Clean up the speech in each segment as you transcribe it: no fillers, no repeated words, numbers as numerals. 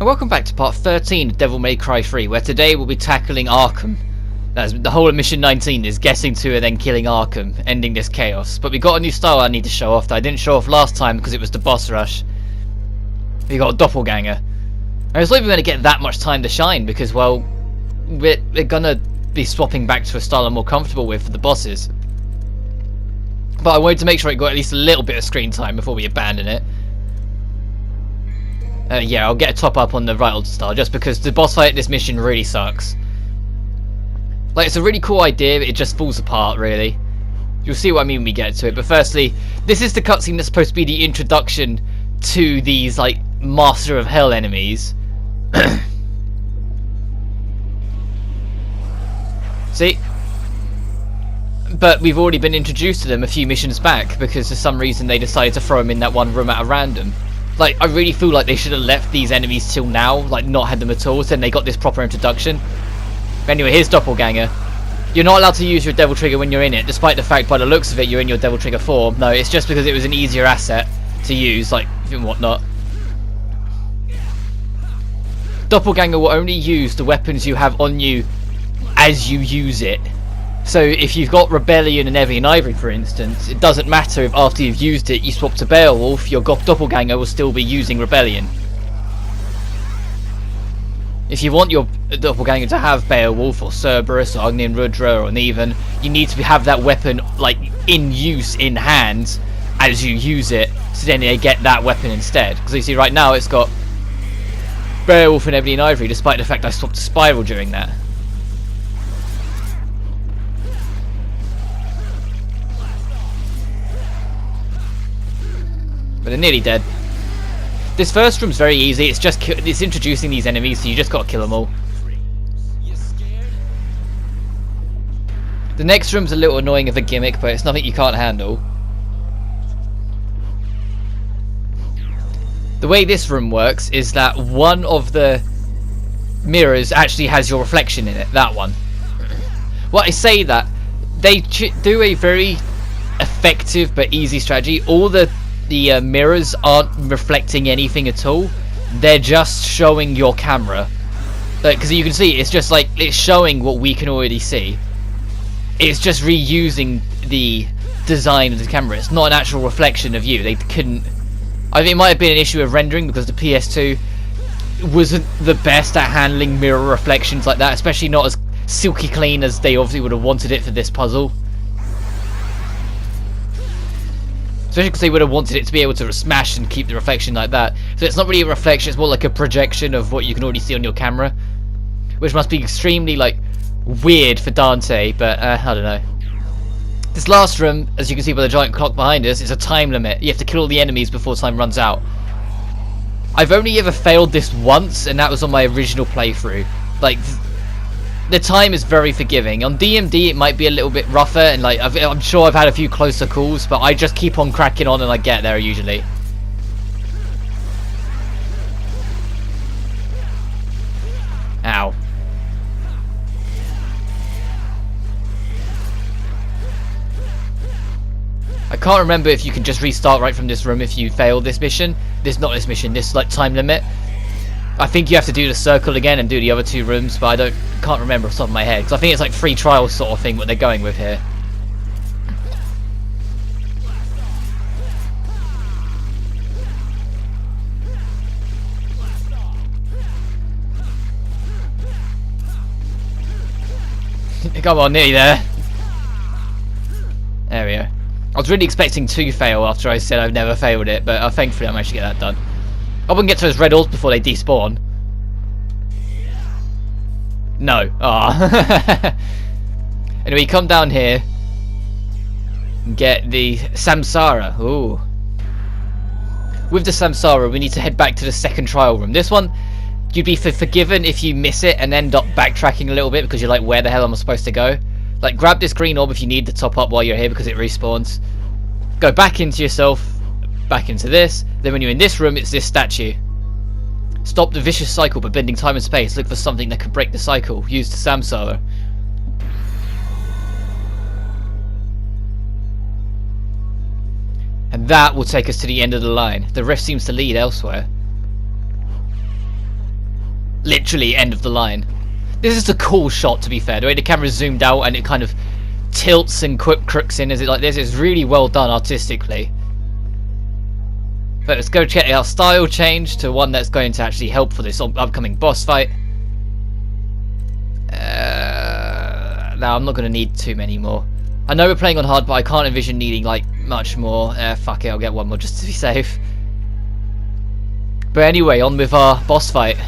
Welcome back to part 13 of Devil May Cry 3, where today we'll be tackling Arkham. That's the whole of mission 19 is getting to and then killing Arkham, ending this chaos. But we got a new style I need to show off that I didn't show off last time because it was the boss rush. We got a doppelganger. And it's not even going to get that much time to shine because, well, we're gonna be swapping back to a style I'm more comfortable with for the bosses. But I wanted to make sure it got at least a little bit of screen time before we abandon it. Yeah, I'll get a top up on the right old style just because the boss fight at this mission really sucks. Like, it's a really cool idea, but it just falls apart, really. You'll see what I mean when we get to it. But firstly, this is the cutscene that's supposed to be the introduction to these, like, Master of Hell enemies. See? But we've already been introduced to them a few missions back because for some reason they decided to throw them in that one room at a random. Like, I really feel like they should have left these enemies till now, like not had them at all, so then they got this proper introduction. But anyway, here's Doppelganger. You're not allowed to use your Devil Trigger when you're in it, despite the fact by the looks of it you're in your Devil Trigger form. No, it's just because it was an easier asset to use, like, and whatnot. Doppelganger will only use the weapons you have on you as you use it. So if you've got Rebellion and Ebony and Ivory, for instance, it doesn't matter if after you've used it you swap to Beowulf, your Doppelganger will still be using Rebellion. If you want your Doppelganger to have Beowulf or Cerberus or Agni and Rudra or Neven, you need to have that weapon like in use, in hand, as you use it, so then they get that weapon instead. Because you see right now it's got Beowulf and Ebony and Ivory, despite the fact I swapped to Spiral during that. But they're nearly dead. This first room's very easy. It's just it's introducing these enemies, so you just gotta kill them all. The next room's a little annoying of a gimmick, but it's nothing you can't handle. The way this room works is that one of the mirrors actually has your reflection in it. That one. Well, I say that they do a very effective but easy strategy. All the mirrors aren't reflecting anything at all. They're just showing your camera. Because you can see, it's just like, it's showing what we can already see. It's just reusing the design of the camera. It's not an actual reflection of you. They couldn't... I think it might have been an issue of rendering because the PS2 wasn't the best at handling mirror reflections like that. Especially not as silky clean as they obviously would have wanted it for this puzzle. Especially because they would have wanted it to be able to smash and keep the reflection like that. So it's not really a reflection, it's more like a projection of what you can already see on your camera. Which must be extremely, like, weird for Dante, but, I don't know. This last room, as you can see by the giant clock behind us, is a time limit. You have to kill all the enemies before time runs out. I've only ever failed this once, and that was on my original playthrough. Like, the time is very forgiving. On DMD it might be a little bit rougher, and like I'm sure I've had a few closer calls, but I just keep on cracking on and I get there usually. Ow. I can't remember if you can just restart right from this room if you fail this mission. Not this mission, this like time limit. I think you have to do the circle again and do the other two rooms, but I can't remember off the top of my head. Because I think it's like free trial sort of thing what they're going with here. Come on, nearly there. There we go. I was really expecting to fail after I said I've never failed it, but thankfully I managed to get that done. I wouldn't get to those red orbs before they despawn. No. Ah. Anyway, come down here and get the Samsara. Ooh. With the Samsara, we need to head back to the second trial room. This one, you'd be forgiven if you miss it and end up backtracking a little bit because you're like, where the hell am I supposed to go? Like, grab this green orb if you need to top up while you're here because it respawns. Go back into yourself. Back into this, then when you're in this room it's this statue. Stop the vicious cycle by bending time and space. Look for something that can break the cycle. Use the Samsara. And that will take us to the end of the line. The rift seems to lead elsewhere. literally end of the line. This is a cool shot, to be fair. The way the camera's zoomed out and it kind of tilts and crooks in as it like this is really well done artistically. But let's go check our style change to one that's going to actually help for this upcoming boss fight. Now I'm not going to need too many more. I know we're playing on hard, but I can't envision needing like much more. Fuck it, I'll get one more just to be safe. But anyway, on with our boss fight.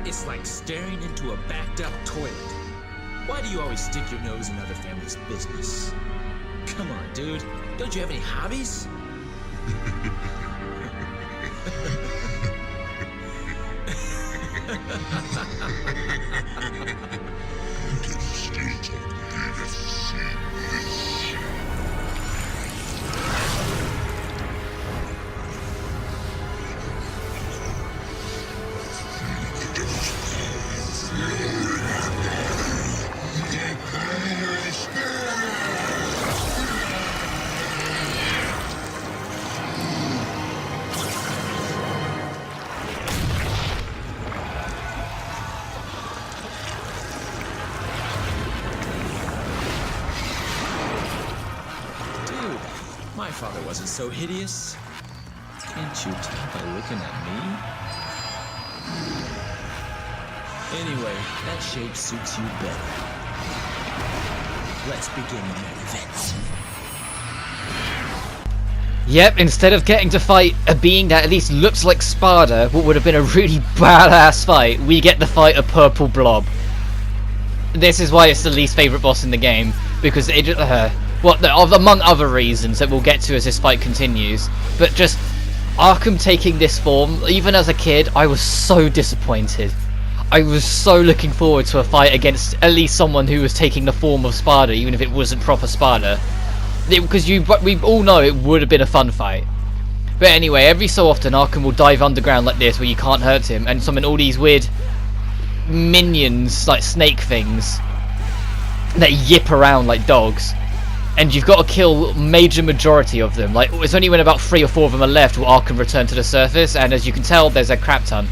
It's like staring into a backed-up toilet. Why do you always stick your nose in other families' business? Come on, dude. Don't you have any hobbies? My father wasn't so hideous. Can't you tell by looking at me? Anyway, that shape suits you better. Let's begin the main event. Yep, instead of getting to fight a being that at least looks like Sparda, what would have been a really badass fight, we get to fight a purple blob. This is why it's the least favourite boss in the game, because it among other reasons that we'll get to as this fight continues, but just Arkham taking this form, even as a kid, I was so disappointed. I was so looking forward to a fight against at least someone who was taking the form of Sparda, even if it wasn't proper Sparda. Because we all know it would have been a fun fight. But anyway, every so often Arkham will dive underground like this where you can't hurt him, and summon all these weird minions, like snake things, that yip around like dogs. And you've got to kill major majority of them. Like, it's only when about 3 or 4 of them are left will Arkham return to the surface, and as you can tell, there's a crap ton.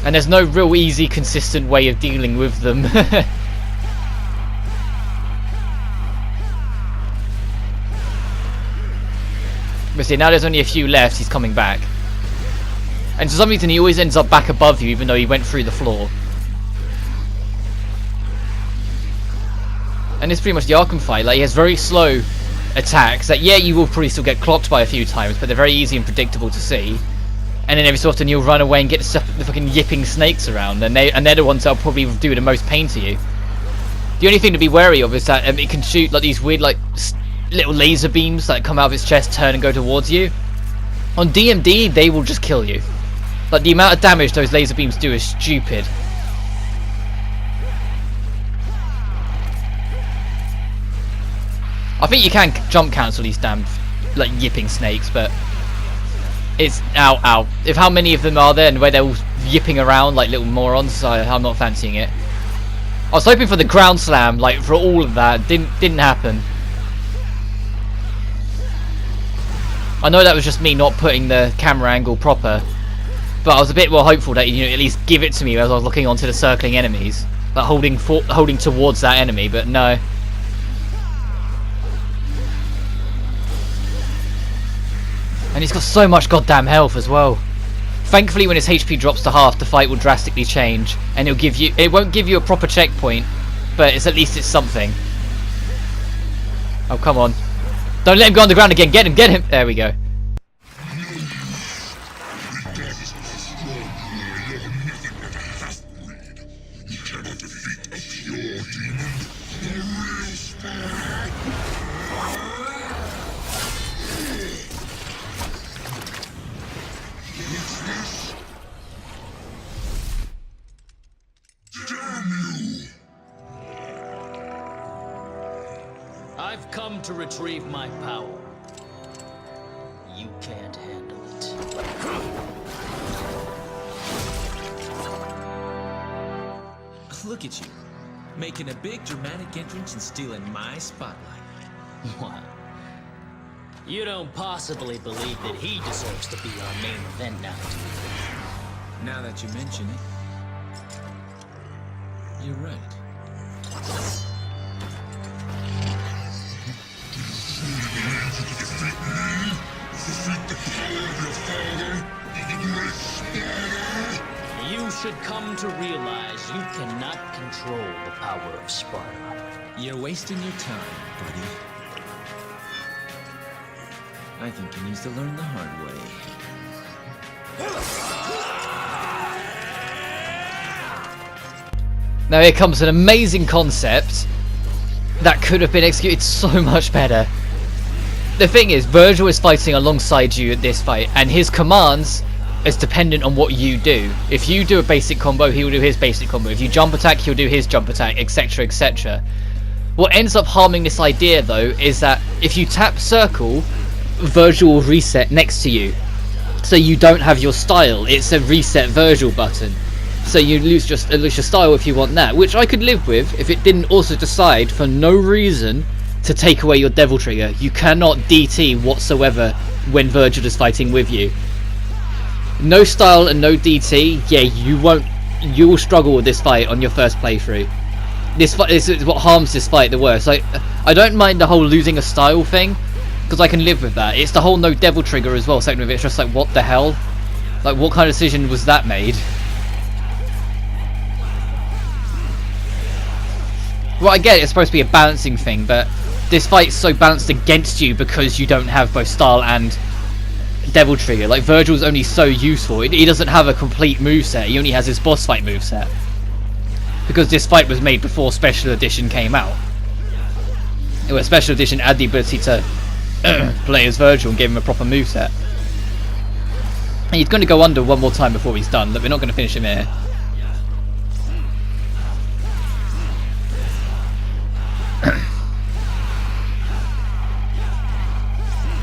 And there's no real easy, consistent way of dealing with them. But see, now there's only a few left, he's coming back. And for some reason he always ends up back above you, even though he went through the floor. And it's pretty much the Arkham fight. Like, he has very slow attacks that, yeah, you will probably still get clocked by a few times, but they're very easy and predictable to see. And then every so often you'll run away and get the fucking yipping snakes around, and they're the ones that'll probably do the most pain to you. The only thing to be wary of is that it can shoot like these weird like little laser beams that come out of its chest, turn and go towards you. On DMD, they will just kill you. Like, the amount of damage those laser beams do is stupid. I think you can jump cancel these damn like yipping snakes, but it's ow. If how many of them are there and where they're all yipping around like little morons, so I'm not fancying it. I was hoping for the ground slam, like for all of that. Didn't happen. I know that was just me not putting the camera angle proper, but I was a bit more hopeful that you at least give it to me as I was looking onto the circling enemies, like holding towards that enemy, but no. And he's got so much goddamn health as well. Thankfully, when his HP drops to half, the fight will drastically change, and it won't give you a proper checkpoint, but at least it's something. Oh, come on. Don't let him go underground again. Get him. There we go. I've come to retrieve my power. You can't handle it. Look at you, making a big dramatic entrance and stealing my spotlight. What? You don't possibly believe that he deserves to be our main event now, do you? Now that you mention it, you're right. You should come to realize you cannot control the power of Sparta. You're wasting your time, buddy. I think he needs to learn the hard way. Now here comes an amazing concept that could have been executed so much better. The thing is, Virgil is fighting alongside you at this fight, and his commands is dependent on what you do. If you do a basic combo, he will do his basic combo. If you jump attack, he'll do his jump attack, etc, etc. What ends up harming this idea though is that if you tap circle, Virgil will reset next to you. So you don't have your style, it's a reset Virgil button. So you lose your style if you want that, which I could live with if it didn't also decide for no reason to take away your devil trigger. You cannot DT whatsoever when Virgil is fighting with you. No style and no DT, yeah, you will struggle with this fight on your first playthrough. This is what harms this fight the worst. Like, I don't mind the whole losing a style thing, because I can live with that. It's the whole no devil trigger as well, second of it, it's just like, what the hell? Like, what kind of decision was that made? Well, I get it, it's supposed to be a balancing thing, but this fight's so balanced against you because you don't have both style and devil trigger. Like, Virgil's only so useful. He doesn't have a complete moveset, he only has his boss fight moveset. Because this fight was made before Special Edition came out. Where Special Edition had the ability to play as Virgil and give him a proper moveset. And he's going to go under one more time before he's done, but we're not going to finish him here.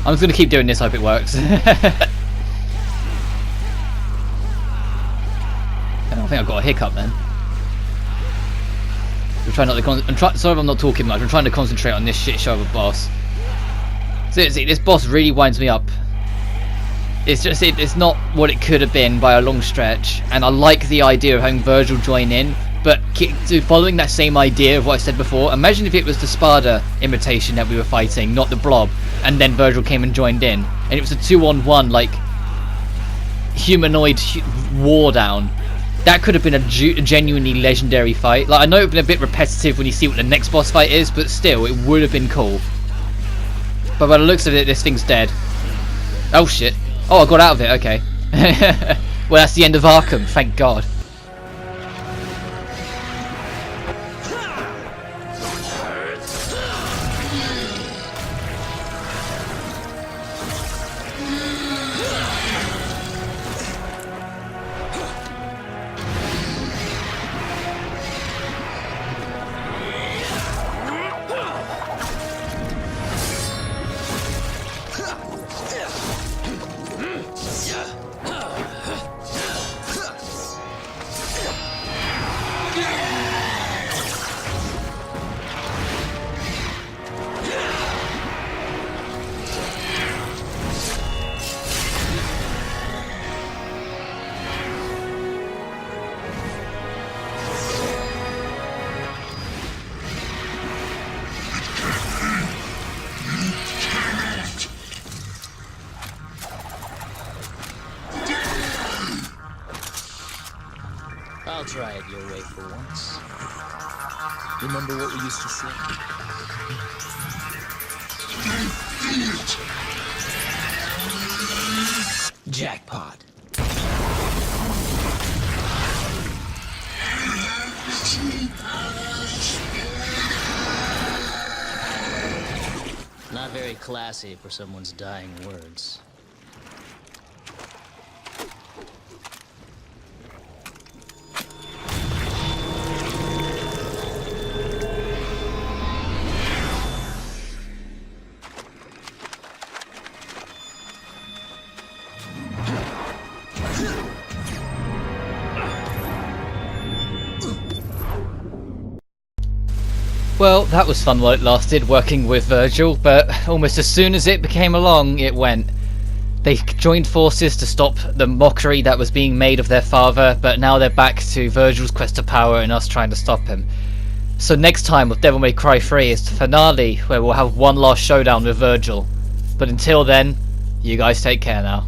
I'm just going to keep doing this, hope it works. I think I've got a hiccup then. I'm trying not to sorry if I'm not talking much. I'm trying to concentrate on this shit show of a boss. Seriously, this boss really winds me up. It's just it's not what it could have been by a long stretch, and I like the idea of having Virgil join in, but following that same idea of what I said before. Imagine if it was the Sparta imitation that we were fighting, not the Blob, and then Virgil came and joined in, and it was a 2-on-1 like humanoid war down. That could have been a genuinely legendary fight. Like, I know it would have been a bit repetitive when you see what the next boss fight is, but still, it would have been cool. But by the looks of it, this thing's dead. Oh shit. Oh, I got out of it, okay. Well, that's the end of Arkham, thank God. I'll try it your way for once. Remember what we used to say? Jackpot. Not very classy for someone's dying words. Well, that was fun while it lasted, working with Virgil, but almost as soon as it became along, it went. They joined forces to stop the mockery that was being made of their father, but now they're back to Virgil's quest to power and us trying to stop him. So next time with Devil May Cry 3 is the finale, where we'll have one last showdown with Virgil. But until then, you guys take care now.